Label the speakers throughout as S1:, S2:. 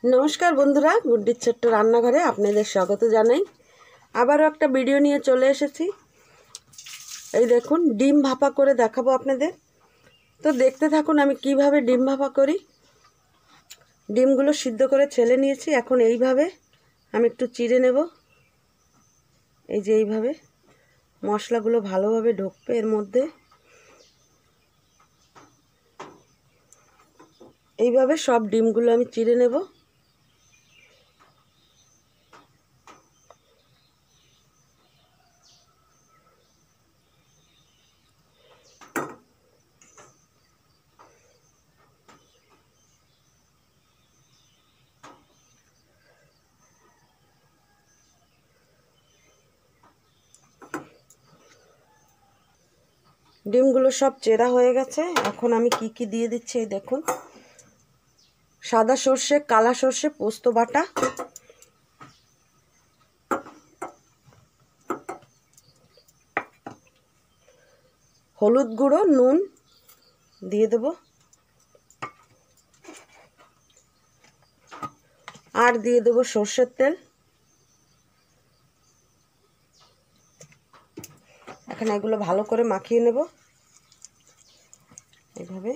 S1: नमस्कार बंधुरा गुड्डिर छोट्ट रान्नाघरे आपनादेर स्वागत जानाई। आबारो एकटा भिडियो निये चले एसेछि। এই দেখুন ডিম ভাপা করে দেখাবো আপনাদের। তো দেখতে থাকুন আমি কিভাবে ডিম ভাপা করি। ডিমগুলো সিদ্ধ করে ছেলে নিয়েছি। এখন এইভাবে আমি একটু চিড়ে নেব। এই যে এইভাবে মশলাগুলো ভালোভাবে ঢুকবে এর মধ্যে। এইভাবে সব ডিমগুলো আমি চিড়ে নেব। ডিমগুলো সব চেরা হয়ে গেছে। এখন আমি কি দিয়ে দিচ্ছি এই দেখুন। সাদা সর্ষে, কালা সর্ষে, পোস্ত বাটা, হলুদ গুঁড়ো, নুন দিয়ে দেব, আর দিয়ে দেব সর্ষের তেল। এখন এগুলো ভালো করে মাখিয়ে নেব এইভাবে।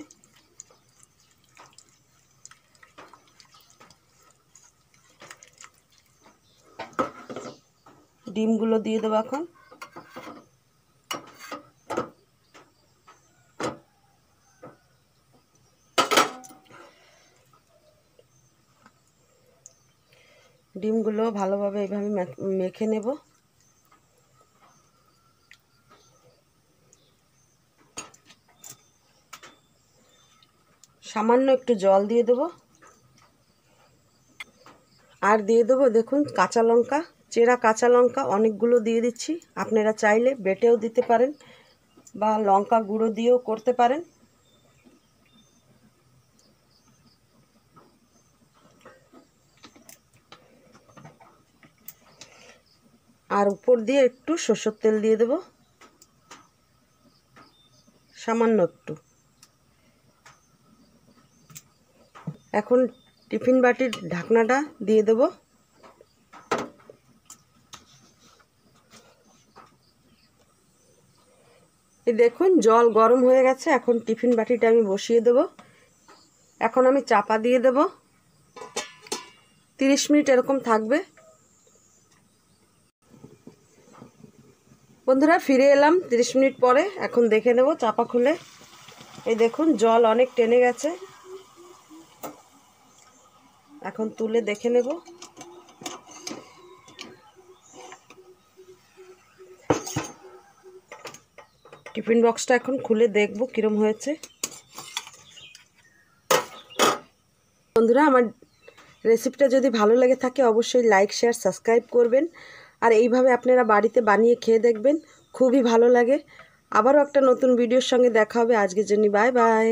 S1: ডিমগুলো দিয়ে দেব এখন। ডিমগুলো ভালোভাবে এইভাবে মেখে নেব। সামান্য একটু জল দিয়ে দেব, আর দিয়ে দেবো দেখুন কাঁচা লঙ্কা, চেরা কাঁচা লঙ্কা অনেকগুলো দিয়ে দিচ্ছি। আপনারা চাইলে বেটেও দিতে পারেন বা লঙ্কা গুঁড়ো দিয়েও করতে পারেন। আর উপর দিয়ে একটু সরষের তেল দিয়ে দেব, সামান্য একটু। এখন টিফিন বাটির ঢাকনাটা দিয়ে দেব। এই দেখুন জল গরম হয়ে গেছে। এখন টিফিন বাটিটা আমি বসিয়ে দেব। এখন আমি চাপা দিয়ে দেব। 30 মিনিট এরকম থাকবে। বন্ধুরা ফিরে এলাম 30 মিনিট পরে। এখন দেখে নেব চাপা খুলে। এই দেখুন জল অনেক টেনে গেছে। এখন তুলে দেখে নেব। টিফিন বক্সটা এখন খুলে দেখব কিরম হয়েছে। বন্ধুরা আমার রেসিপিটা যদি ভালো লেগে থাকে অবশ্যই লাইক, শেয়ার, সাবস্ক্রাইব করবেন। আর এইভাবে আপনারা বাড়িতে বানিয়ে খেয়ে দেখবেন, খুবই ভালো লাগে। আবারও একটা নতুন ভিডিওর সঙ্গে দেখা হবে। আজকের জন্য বাই বাই।